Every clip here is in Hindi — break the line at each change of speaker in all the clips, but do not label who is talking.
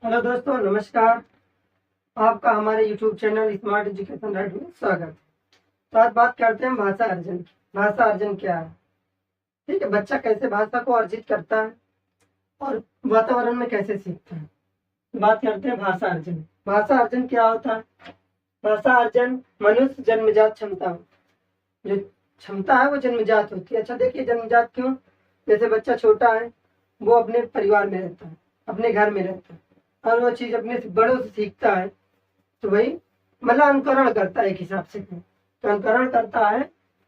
हेलो दोस्तों, नमस्कार। आपका हमारे YouTube channel smart education right में स्वागत है। तो आज बात करते हैं भाषा अर्जन की। भाषा अर्जन क्या है? ठीक है, बच्चा कैसे भाषा को अर्जित करता है और वातावरण में कैसे सीखता है। बात करते हैं भाषा अर्जन। भाषा अर्जन क्या होता है? भाषा अर्जन मनुष्य जन्मजात क्षमता, जो क्षमता है वो जन्मजात होती है। अच्छा देखिए, जन्मजात क्यों? जैसे बच्चा छोटा है, वो अपने परिवार में रहता है, अपने घर में रहता है, और वो चीज अपने बड़ों से सीखता है। तो वही मतलब अनुकरण करता है एक हिसाब से। तो अनुकरण करता है,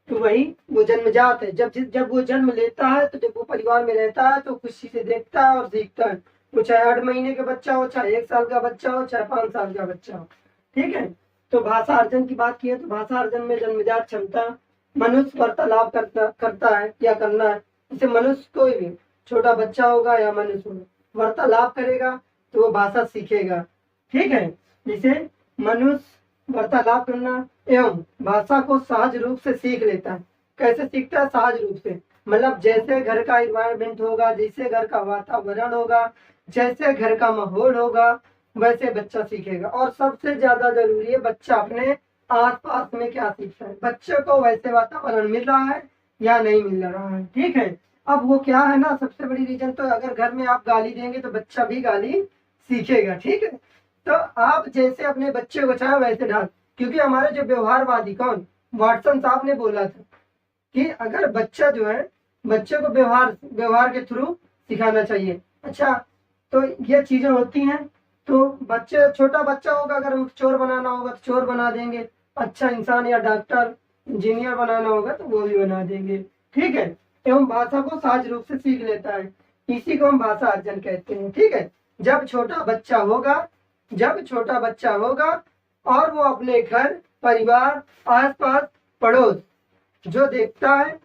तो वही वो जन्मजात है। जब जब वो जन्म लेता है, तो जब वो परिवार में रहता है तो खुशी से देखता है और सीखता है। वो चाहे 8 महीने का बच्चा हो, चाहे 1 साल का बच्चा हो, चाहे 5 साल का बच्चा हो। ठीक है। तो भाषा अर्जन की बात की है, तो भाषा अर्जन में जन्मजात क्षमता, मनुष्य वार्तालाप करता है क्या करना है। जैसे मनुष्य कोई भी छोटा बच्चा होगा या मनुष्य होगा, वार्तालाप करेगा तो वो भाषा सीखेगा। ठीक है। जैसे मनुष्य वार्तालाप करना एवं भाषा को सहज रूप से सीख लेता है। कैसे सीखता है? सहज रूप से, मतलब जैसे घर का इन्वायरमेंट होगा, जैसे घर का वातावरण होगा, जैसे घर का माहौल होगा, वैसे बच्चा सीखेगा। और सबसे ज्यादा जरूरी है, बच्चा अपने आस पास में क्या सीखता है। बच्चे को वैसे वातावरण मिल रहा है या नहीं मिल रहा है। ठीक है। अब वो क्या है ना, सबसे बड़ी रीजन तो अगर घर में आप गाली देंगे तो बच्चा भी गाली सीखेगा। ठीक है। तो आप जैसे अपने बच्चे को चाहे वैसे ढाल, क्योंकि हमारे जो व्यवहारवादी कौन, वाटसन साहब ने बोला था कि अगर बच्चा जो है, बच्चे को व्यवहार व्यवहार के थ्रू सिखाना चाहिए। अच्छा, तो ये चीजें होती हैं। तो बच्चे, छोटा बच्चा होगा, अगर हम चोर बनाना होगा तो चोर बना देंगे, अच्छा इंसान या डॉक्टर इंजीनियर बनाना होगा तो वो भी बना देंगे। ठीक है। एवं भाषा को सहज रूप से सीख लेता है, इसी को हम भाषा अर्जन कहते हैं। ठीक है। जब छोटा बच्चा होगा, जब छोटा बच्चा होगा और वो अपने घर, परिवार, आसपास, पड़ोस जो देखता है,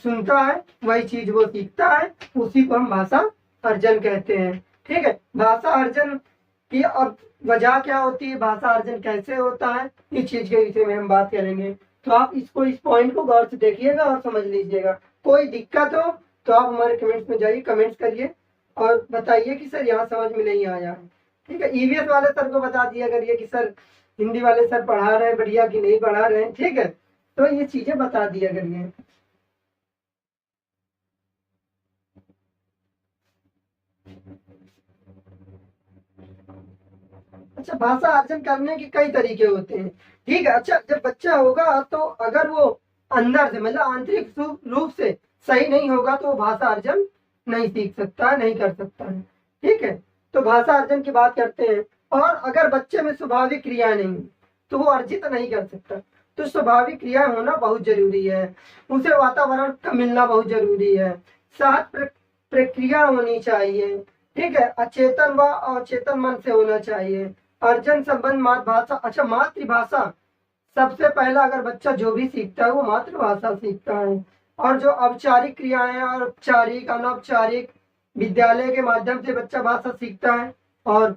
सुनता है, वही चीज वो सीखता है, उसी को हम भाषा अर्जन कहते हैं। ठीक है। भाषा अर्जन की अब वजह क्या होती है, भाषा अर्जन कैसे होता है, इस चीज के विषय में हम बात करेंगे। तो आप इसको, इस पॉइंट को गौर से देखिएगा और समझ लीजिएगा। कोई दिक्कत हो तो आप हमारे कमेंट्स में जाइए, कमेंट्स करिए और बताइए कि सर यहाँ समझ में नहीं आया है। ठीक है। ईवीएस वाले सर को बता दिया करिए कि सर हिंदी वाले सर पढ़ा रहे हैं बढ़िया कि नहीं पढ़ा रहे हैं। ठीक है। तो ये चीजें बता दिया करिए। अच्छा, भाषा अर्जन करने के कई तरीके होते हैं। ठीक है। अच्छा, जब बच्चा होगा तो अगर वो अंदर से, मतलब आंतरिक रूप से सही नहीं होगा तो वो भाषा अर्जन नहीं सीख सकता है, नहीं कर सकता है। ठीक है। तो भाषा अर्जन की बात करते हैं। और अगर बच्चे में स्वाभाविक क्रिया नहीं है तो वो अर्जित नहीं कर सकता। तो स्वाभाविक क्रिया होना बहुत जरूरी है, उसे वातावरण का मिलना बहुत जरूरी है, सहज प्रक्रिया होनी चाहिए। ठीक है। अचेतन व अचेतन मन से होना चाहिए। अर्जन संबंध मातृभाषा। अच्छा, मातृभाषा सबसे पहला, अगर बच्चा जो भी सीखता है वो मातृभाषा सीखता है। और जो औपचारिक क्रियाएं और औपचारिक अनौपचारिक विद्यालय के माध्यम से बच्चा भाषा सीखता है। और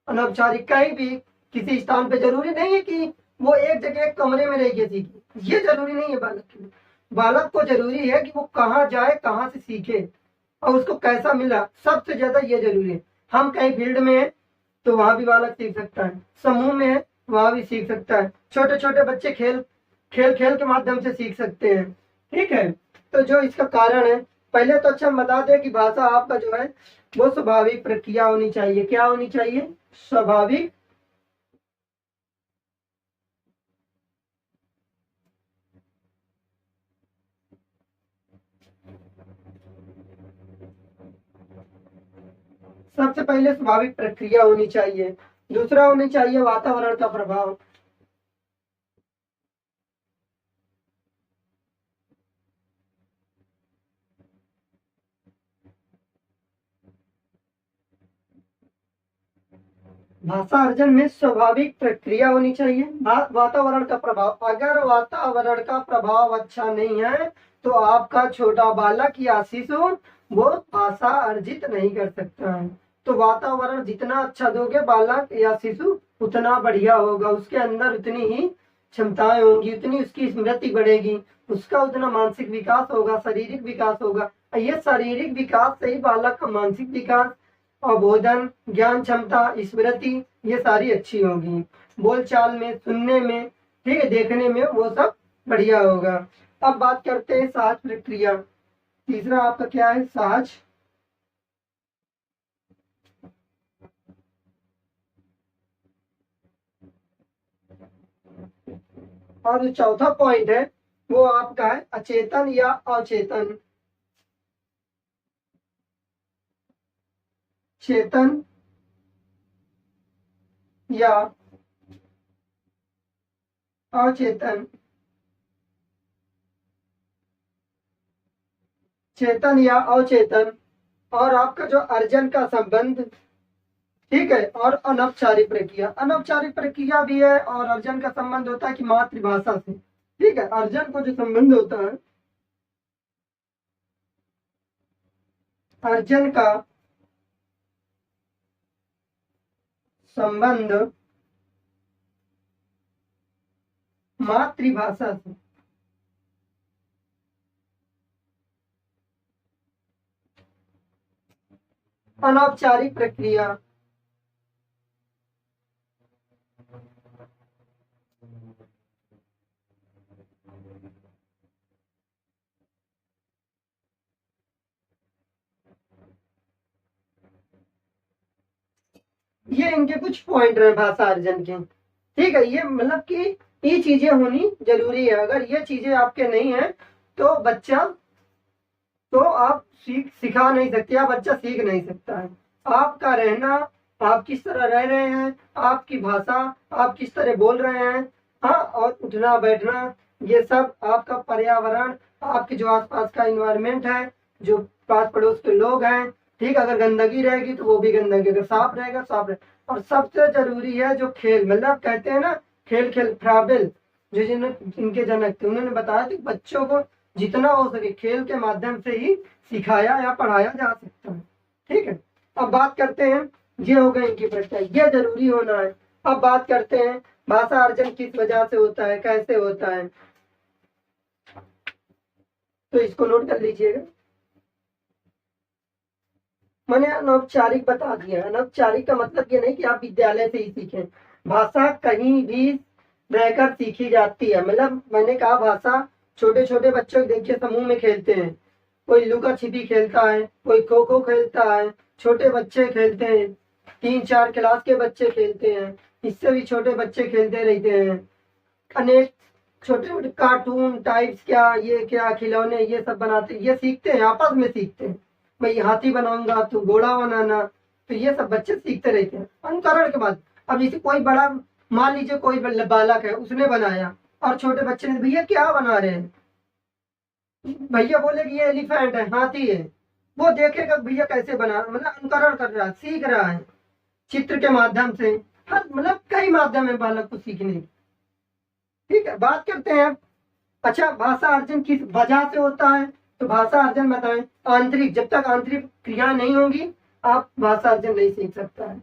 अनौपचारिक कहीं भी किसी स्थान पे, जरूरी नहीं है कि वो एक जगह एक कमरे में रह के सीखे, ये जरूरी नहीं है बालक के लिए। बालक को जरूरी है कि वो कहाँ जाए, कहाँ से सीखे और उसको कैसा मिला, सबसे ज्यादा ये जरूरी है। हम कहीं फील्ड में है तो वहां भी बालक सीख सकता है, समूह में है वहां भी सीख सकता है, छोटे छोटे बच्चे खेल खेल खेल के माध्यम से सीख सकते हैं। ठीक है। तो जो इसका कारण है, पहले तो अच्छा हम बता दें कि भाषा आपका जो है वो स्वाभाविक प्रक्रिया होनी चाहिए। क्या होनी चाहिए? स्वाभाविक सबसे पहले स्वाभाविक प्रक्रिया होनी चाहिए। दूसरा होनी चाहिए वातावरण का प्रभाव। भाषा अर्जन में स्वाभाविक प्रक्रिया होनी चाहिए, वातावरण का प्रभाव। अगर वातावरण का प्रभाव अच्छा नहीं है तो आपका छोटा बालक या शिशु वो भाषा अर्जित नहीं कर सकता है। तो वातावरण जितना अच्छा दोगे बालक या शिशु उतना बढ़िया होगा, उसके अंदर उतनी ही क्षमताएं होंगी, उतनी उसकी स्मृति बढ़ेगी, उसका उतना मानसिक विकास होगा, शारीरिक विकास होगा। ये शारीरिक विकास से ही बालक का मानसिक विकास, अबोधन, ज्ञान क्षमता, स्मृति, ये सारी अच्छी होगी। बोलचाल में, सुनने में, ठीक है, देखने में वो सब बढ़िया होगा। अब बात करते हैं सहज प्रक्रिया। तीसरा आपका क्या है? सहज। और जो चौथा पॉइंट है वो आपका है अचेतन या अचेतन। चेतन या अचेतन। चेतन या अचेतन। और आपका जो अर्जन का संबंध, ठीक है, और अनौपचारिक प्रक्रिया। अनौपचारिक प्रक्रिया भी है और अर्जन का संबंध होता है कि मातृभाषा से, ठीक है। अर्जन को जो संबंध होता है, अर्जन का संबंध मातृभाषा से। अनौपचारिक प्रक्रिया। ये इनके कुछ पॉइंट रहे भाषा अर्जन के, ठीक है। ये मतलब कि ये चीजें होनी जरूरी है। अगर ये चीजें आपके नहीं है तो बच्चा, तो आप सिखा नहीं सकते, या बच्चा सीख नहीं सकता है। आपका रहना, आप किस तरह रह रहे हैं, आपकी भाषा, आप किस तरह बोल रहे हैं, हाँ, और उठना बैठना, ये सब आपका पर्यावरण, आपके जो आसपास का इन्वायरमेंट है, जो पास पड़ोस के लोग हैं, ठीक। अगर गंदगी रहेगी तो वो भी गंदगी, अगर साफ रहेगा साफ रहेगा। और सबसे जरूरी है जो खेल, मतलब कहते हैं ना, खेल खेल फ्राबेल, जो इनके जनक थे, उन्होंने बताया कि बच्चों को जितना हो सके खेल के माध्यम से ही सिखाया या पढ़ाया जा सकता है, ठीक है। अब बात करते हैं, ये हो गए इनकी प्रक्रिया, ये जरूरी होना है। अब बात करते हैं भाषा अर्जन किस वजह से होता है, कैसे होता है, तो इसको नोट कर लीजिएगा। मैंने अनौपचारिक बता दिया। अनौपचारिक का मतलब ये नहीं कि आप विद्यालय से ही सीखें, भाषा कहीं भी रहकर सीखी जाती है। मतलब मैंने कहा भाषा, छोटे छोटे बच्चों को देखिए समूह में खेलते हैं, कोई लुका छिपी खेलता है, कोई खो खो खेलता है, छोटे बच्चे खेलते हैं, 3-4 क्लास के बच्चे खेलते हैं, इससे भी छोटे बच्चे खेलते रहते हैं। अनेक छोटे छोटे कार्टून टाइप्स, क्या खिलौने, ये सब बनाते हैं, ये सीखते हैं, आपस में सीखते हैं। मैं ये हाथी बनाऊंगा, तू घोड़ा बनाना, तो ये सब बच्चे सीखते रहते हैं अनुकरण के बाद। अब इसे कोई बड़ा, मान लीजिए कोई बालक है, उसने बनाया और छोटे बच्चे ने, भैया क्या बना रहे हैं, भैया बोले कि ये एलिफेंट है, हाथी है, वो देखेगा भैया कैसे बना, मतलब अनुकरण कर रहा है, सीख रहा है चित्र के माध्यम से। हर मतलब कई माध्यम है बालक को सीखने की, ठीक है। बात करते हैं, अच्छा भाषा अर्जन किस वजह से होता है, तो भाषा अर्जन बताएं। आंतरिक, जब तक आंतरिक क्रिया नहीं होगी आप भाषा अर्जन नहीं सीख सकता है।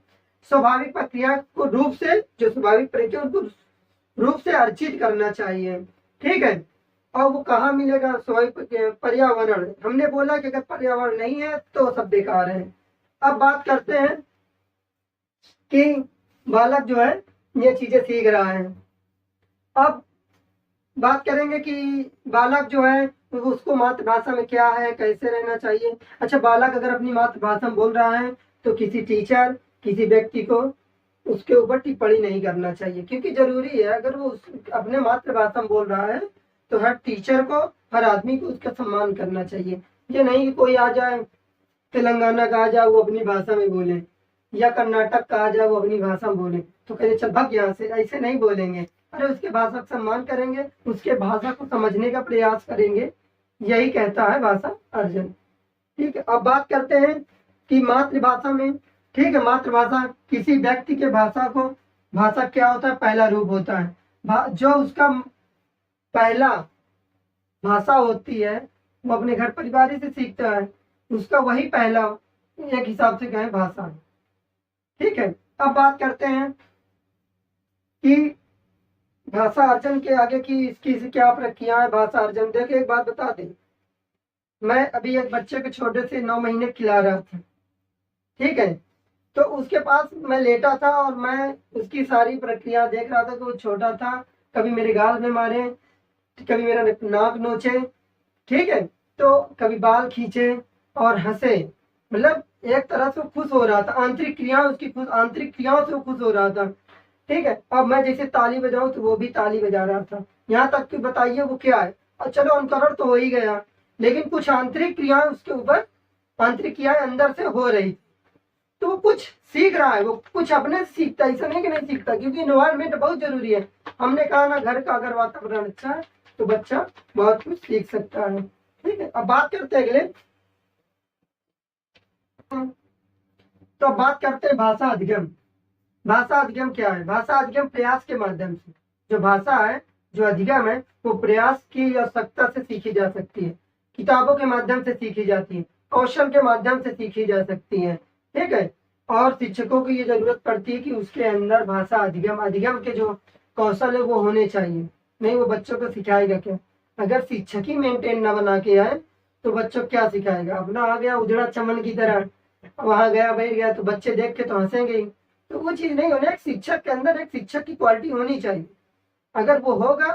स्वाभाविक प्रक्रिया को रूप से, जो स्वाभाविक प्रक्रिया उनको रूप से अर्जित करना चाहिए, ठीक है। और वो कहाँ मिलेगा? स्वाभाविक पर्यावरण। हमने बोला कि अगर पर्यावरण नहीं है तो सब बेकार है। अब बात करते हैं कि बालक जो है ये चीजें सीख रहा है। अब बात करेंगे कि बालक जो है उसको मातृभाषा में क्या है, कैसे रहना चाहिए। अच्छा, बालक अगर अपनी मातृभाषा में बोल रहा है तो किसी टीचर, किसी व्यक्ति को उसके ऊपर टिप्पणी नहीं करना चाहिए, क्योंकि जरूरी है, अगर वो अपने मातृभाषा में बोल रहा है तो हर टीचर को, हर आदमी को उसका सम्मान करना चाहिए। ये नहीं कि कोई आ जाए, तेलंगाना का आ जाए वो अपनी भाषा में बोले, या कर्नाटक का आ जाए वो अपनी भाषा में बोले, तो कहते चल भाग यहाँ से, ऐसे नहीं बोलेंगे। अरे उसके भाषा का सम्मान करेंगे, उसके भाषा को समझने का प्रयास करेंगे, यही कहता है भाषा अर्जन, ठीक है। अब बात करते हैं कि मातृभाषा में, ठीक है, मातृभाषा किसी व्यक्ति के भाषा को, भाषा क्या होता है? पहला रूप होता है। जो उसका पहला भाषा होती है वो अपने घर परिवार ही से सीखता है, उसका वही पहला, एक हिसाब से कहें, भाषा है, ठीक है। अब बात करते हैं कि भाषा अर्जन के आगे की इसकी क्या प्रक्रिया है। भाषा अर्जन, देखिए एक बात बता दें, मैं अभी एक बच्चे को छोटे से 9 महीने खिला रहा था, ठीक है। तो उसके पास मैं लेटा था और मैं उसकी सारी प्रक्रिया देख रहा था कि वो छोटा था, कभी मेरे गाल में मारे, कभी मेरा नाक नोचे, ठीक है, तो कभी बाल खींचे और हंसे, मतलब एक तरह से वो खुश हो रहा था, आंतरिक क्रियाएं उसकी खुश, आंतरिक क्रियाओं से वो खुश हो रहा था। ठीक है, अब मैं जैसे ताली बजाऊं तो वो भी ताली बजा रहा था। यहाँ तक कि बताइए वो क्या है, और चलो अनुकरण तो हो ही गया, लेकिन कुछ आंतरिक क्रियाएं उसके ऊपर, आंतरिक क्रियाएं अंदर से हो रही, तो वो कुछ सीख रहा है, वो कुछ अपने से सीखता है, ऐसा नहीं कि नहीं सीखता, क्योंकि इन्वायरमेंट बहुत जरूरी है। हमने कहा ना, घर का अगर वातावरण अच्छा है तो बच्चा बहुत कुछ सीख सकता है। ठीक है, अब बात करते हैं अगले, तो अब बात करते हैं भाषा अधिगम। भाषा अधिगम क्या है? भाषा अधिगम प्रयास के माध्यम से, जो भाषा है, जो अधिगम है, वो प्रयास की आवश्यकता से सीखी जा सकती है, किताबों के माध्यम से सीखी जाती है, कौशल के माध्यम से सीखी जा सकती है। ठीक है, और शिक्षकों की ये जरूरत पड़ती है कि उसके अंदर भाषा अधिगम, अधिगम के जो कौशल है वो होने चाहिए, नहीं वो बच्चों को सिखाएगा क्या? अगर शिक्षक ही मेंटेन ना बना के आए तो बच्चों को क्या सिखाएगा? अपना आ गया उजड़ा चमन की तरह, वहां गया बैठ गया तो बच्चे देख के तो हंसेंगे ही। तो वो चीज नहीं होना, एक शिक्षक के अंदर एक शिक्षक की क्वालिटी होनी चाहिए। अगर वो होगा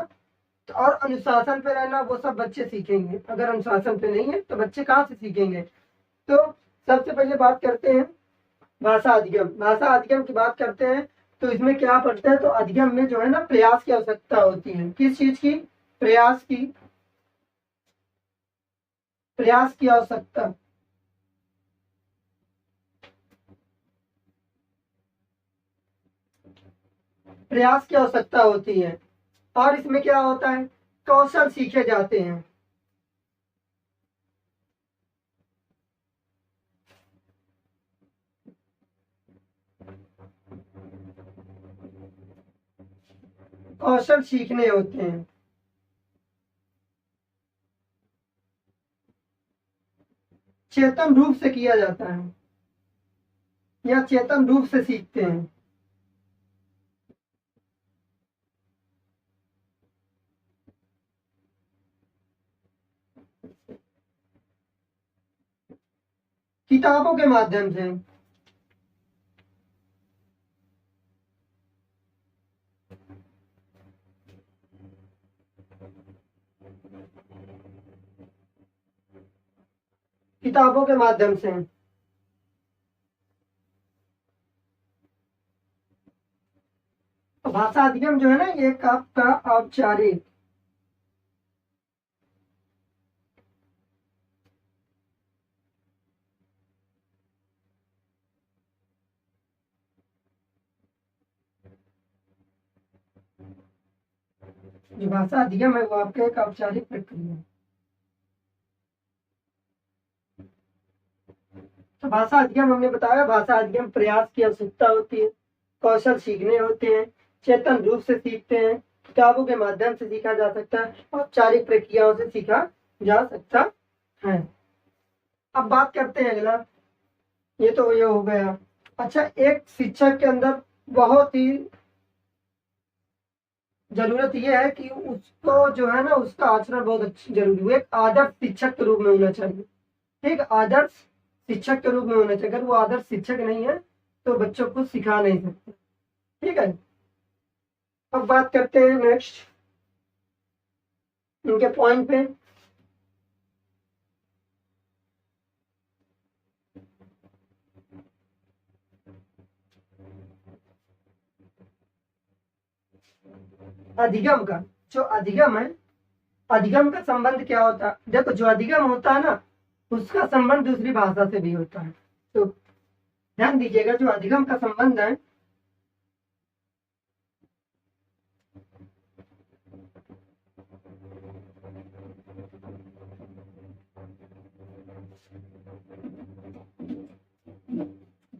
तो, और अनुशासन पे रहना, वो सब बच्चे सीखेंगे। अगर अनुशासन पे नहीं है तो बच्चे कहाँ से सीखेंगे? तो सबसे पहले बात करते हैं भाषा अधिगम। भाषा अधिगम की बात करते हैं तो इसमें क्या पड़ता है, तो अधिगम में जो है ना, प्रयास की आवश्यकता होती है। किस चीज की? प्रयास की, प्रयास की आवश्यकता, प्रयास की आवश्यकता होती है। और इसमें क्या होता है, कौशल सीखे जाते हैं। कौशल सीखने होते हैं, चेतन रूप से किया जाता है, या चेतन रूप से सीखते हैं। किताबों के माध्यम से, किताबों के माध्यम से। तो भाषा अधिगम जो है ना, ये एक आपका औपचारिक, जो भाषा अधिगम है वो आपका एक औपचारिक प्रक्रिया है। तो भाषा अधिगम हमने बताया, भाषा अधिगम प्रयास की आवश्यकता होती है, कौशल सीखने होते हैं, चेतन रूप से सीखते हैं, किताबों के माध्यम से सीखा जा सकता है, औपचारिक प्रक्रियाओं से सीखा जा सकता है। अब बात करते हैं अगला, ये तो ये हो गया। अच्छा, एक शिक्षक के अंदर बहुत ही जरूरत ये है कि उसको जो है ना, उसका आचरण बहुत अच्छा जरूरी है, एक आदर्श शिक्षक के रूप में होना चाहिए। ठीक, आदर्श शिक्षक के रूप में होना चाहिए। अगर वो आदर्श शिक्षक नहीं है तो बच्चों को सिखा नहीं सकते। ठीक है, अब बात करते हैं नेक्स्ट इनके पॉइंट पे। अधिगम का, जो अधिगम है, अधिगम का संबंध क्या होता है? देखो, जो अधिगम होता है ना, उसका संबंध दूसरी भाषा से भी होता है। तो ध्यान दीजिएगा, जो अधिगम का संबंध है,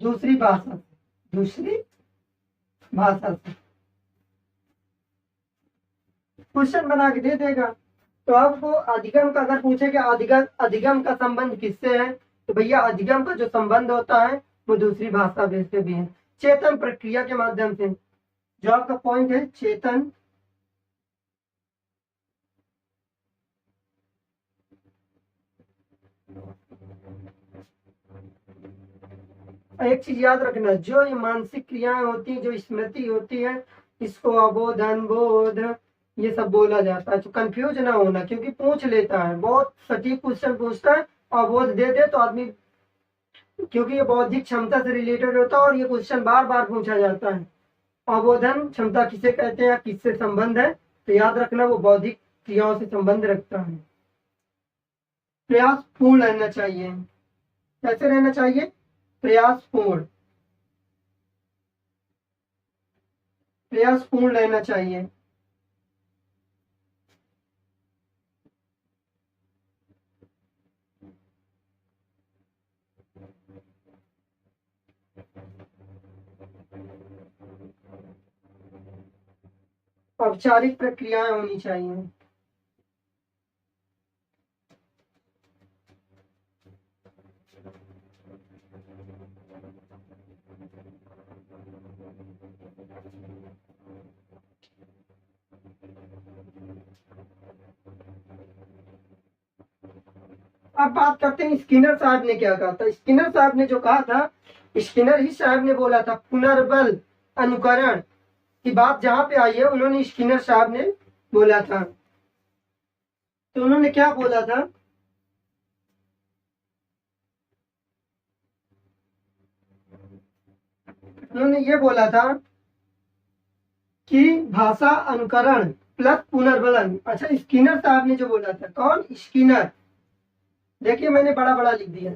दूसरी भाषा से, दूसरी भाषा से क्वेश्चन बना के दे देगा। तो आपको अधिगम का अगर पूछे कि अधिगम, अधिगम का संबंध किससे है, तो भैया अधिगम का जो संबंध होता है वो दूसरी भाषा से भी है, चेतन प्रक्रिया के माध्यम से। जो आपका पॉइंट है, चेतन एक चीज याद रखना, जो ये मानसिक क्रियाएं होती हैं, जो स्मृति होती है, इसको अबोधन, बोध, ये सब बोला जाता है। तो कंफ्यूज ना होना, क्योंकि पूछ लेता है, बहुत सटीक क्वेश्चन पूछता है। अबोध दे दे तो आदमी, क्योंकि ये बौद्धिक क्षमता से रिलेटेड होता है और ये क्वेश्चन बार बार पूछा जाता है। अबोधन क्षमता किसे कहते हैं, किससे संबंध है, तो याद रखना वो बौद्धिक क्रियाओं से संबंध रखता है। प्रयास पूर्ण रहना चाहिए। कैसे रहना चाहिए? प्रयास पूर्ण, प्रयास पूर्ण रहना चाहिए। औपचारिक प्रक्रियाएं होनी चाहिए। अब बात करते हैं स्किनर साहब ने क्या कहा था। स्किनर साहब ने जो कहा था, स्किनर ही साहब ने बोला था, पुनर्बल अनुकरण की बात जहां पे आई है, उन्होंने स्किनर साहब ने बोला था। तो उन्होंने क्या बोला था? उन्होंने ये बोला था कि भाषा अनुकरण प्लस पुनर्बलन। अच्छा, स्किनर साहब ने जो बोला था, कौन? स्किनर। देखिए मैंने बड़ा बड़ा लिख दिया।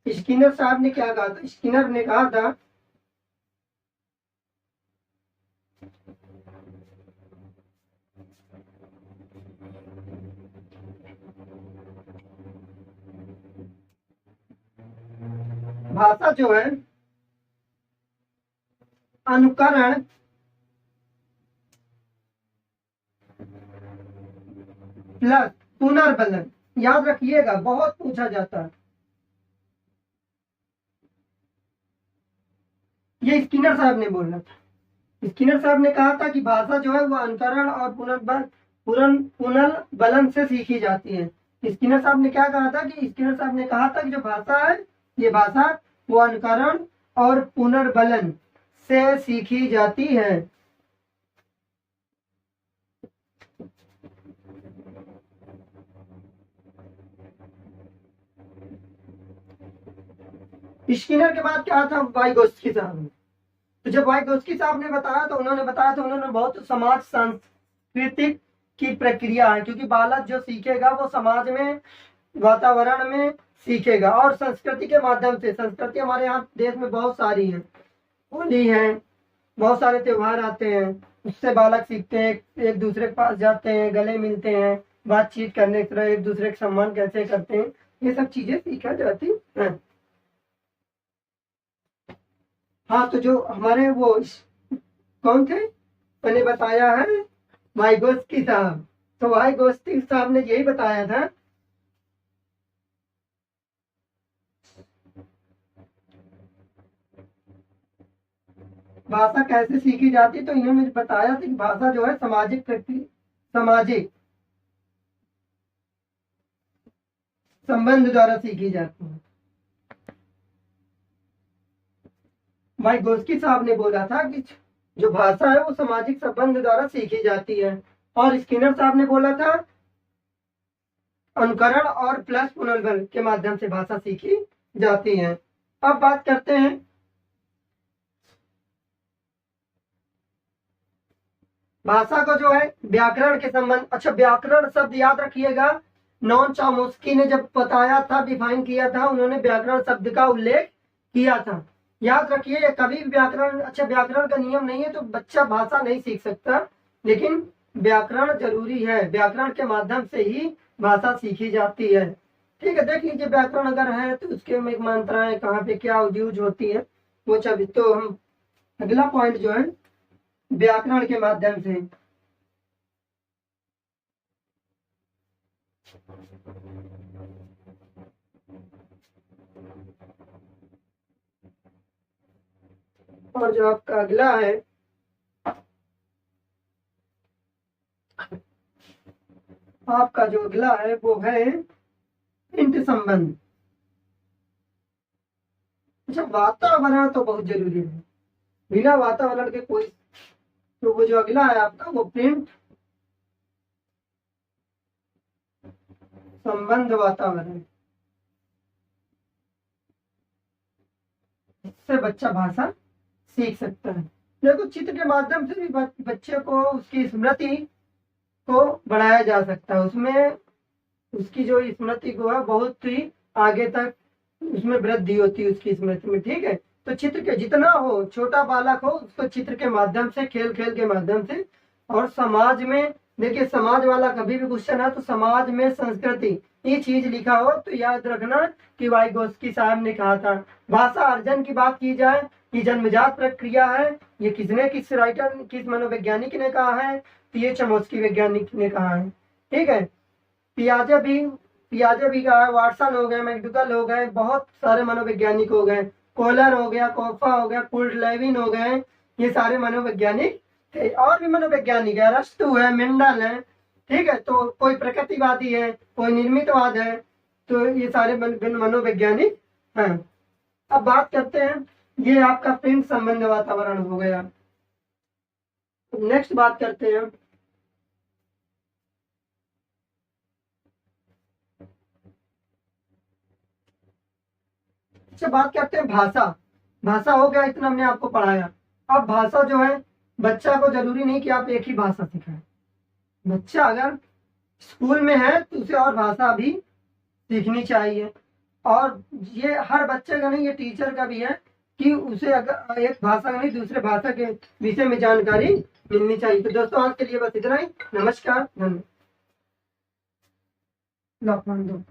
स्किनर साहब ने क्या कहा था? स्किनर ने कहा था भाषा जो है अनुकरण प्लस पुनर्बलन। याद रखिएगा, बहुत पूछा जाता है। ये स्किनर साहब ने बोला था। स्किनर साहब ने कहा था कि भाषा जो है वो अनुकरण और पुनर्बलन से सीखी जाती है। स्किनर साहब ने क्या कहा था? कि स्किनर साहब ने कहा था कि जो भाषा है, ये भाषा वो अनुकरण और पुनर्बलन से सीखी जाती है। स्किनर के बाद क्या था? वाइगोत्स्की साहब ने। तो जब वाइगोत्स्की साहब ने बताया तो उन्होंने बताया तो उन्होंने बहुत समाज सांस्कृतिक की प्रक्रिया है, क्योंकि बालक जो सीखेगा वो समाज में, वातावरण में सीखेगा और संस्कृति के माध्यम से। संस्कृति हमारे यहाँ देश में बहुत सारी है, होली है, बहुत सारे त्योहार आते हैं, उससे बालक सीखते हैं, एक दूसरे के पास जाते हैं, गले मिलते हैं, बातचीत करने की तरह एक दूसरे का सम्मान कैसे करते हैं, ये सब चीजें सीखा जाती है। हाँ, तो जो हमारे वो कौन थे, मैंने बताया है वाइगोत्स्की साहब। तो वाइगोत्स्की साहब ने यही बताया था। भाषा कैसे सीखी जाती, तो इन्होंने बताया था कि भाषा जो है सामाजिक संबंध द्वारा सीखी जाती है। वाइगोत्स्की साहब ने बोला था कि जो भाषा है वो सामाजिक संबंध द्वारा सीखी जाती है, और स्किनर साहब ने बोला था अनुकरण और प्लस पुनर्बल के माध्यम से भाषा सीखी जाती है। अब बात करते हैं भाषा को जो है व्याकरण के संबंध। अच्छा, व्याकरण शब्द याद रखिएगा, नॉन चॉम्स्की ने जब बताया था, डिफाइन किया था, उन्होंने व्याकरण शब्द का उल्लेख किया था। याद रखिए, कभी भी व्याकरण, अच्छा व्याकरण का नियम नहीं है तो बच्चा भाषा नहीं सीख सकता, लेकिन व्याकरण जरूरी है। व्याकरण के माध्यम से ही भाषा सीखी जाती है। ठीक है, देख लीजिए व्याकरण अगर है तो उसके में मात्राएं कहाँ पे क्या यूज होती है वो सब। तो हम अगला पॉइंट जो है व्याकरण के माध्यम से। और जो आपका अगला है, आपका जो अगला है वो है इंट संबंध। अच्छा, वातावरण तो बहुत जरूरी है, बिना वातावरण के कोई, तो वो जो अगला है आपका वो प्रिंट संबंध वातावरण, इससे बच्चा भाषा सीख सकता है। देखो, चित्र के माध्यम से भी बच्चे को उसकी स्मृति को बढ़ाया जा सकता है, उसमें उसकी जो स्मृति को है बहुत ही आगे तक उसमें वृद्धि होती है उसकी स्मृति में। ठीक है, तो चित्र के जितना हो, छोटा बालक हो उसको चित्र के माध्यम से, खेल खेल के माध्यम से, और समाज में देखिए, समाज वाला कभी भी क्वेश्चन है तो समाज में संस्कृति ये चीज लिखा हो तो याद रखना कि वाइगोस्की साहब ने कहा था। भाषा अर्जन की बात की जाए, ये जन्मजात प्रक्रिया है, ये किसने, किस राइटर, किस मनोवैज्ञानिक ने कहा है, तो ये चमोस्की वैज्ञानिक ने कहा है। ठीक है, पियाजे भी पियाजे भी कहा है, वाटसन हो गए, मैकडूगल हो गए, बहुत सारे मनोवैज्ञानिक हो गए, कोलर हो गया, कोफा हो गया, पुल्ट लेविन हो गए, ये सारे मनोवैज्ञानिक थे। और भी मनोवैज्ञानिक है, अरस्तु है, मेंडल है। ठीक है, तो कोई प्रकृतिवादी है, कोई निर्मितवाद है, तो ये सारे मनोवैज्ञानिक हैं। अब बात करते हैं, ये आपका प्रिंट संबंध वातावरण हो गया। नेक्स्ट बात करते हैं, अच्छा बात करते हैं भाषा। भाषा हो गया, इतना हमने आपको पढ़ाया। अब भाषा जो है, बच्चा को जरूरी नहीं कि आप एक ही भाषा सिखाएं। बच्चा अगर स्कूल में है तो उसे और भाषा भी सीखनी चाहिए। और ये हर बच्चे का नहीं, ये टीचर का भी है कि उसे अगर एक भाषा का नहीं दूसरे भाषा के विषय में जानकारी मिलनी चाहिए। तो दोस्तों, आज के लिए बस इतना ही। नमस्कार, धन्यवाद। लॉकडाउन दो।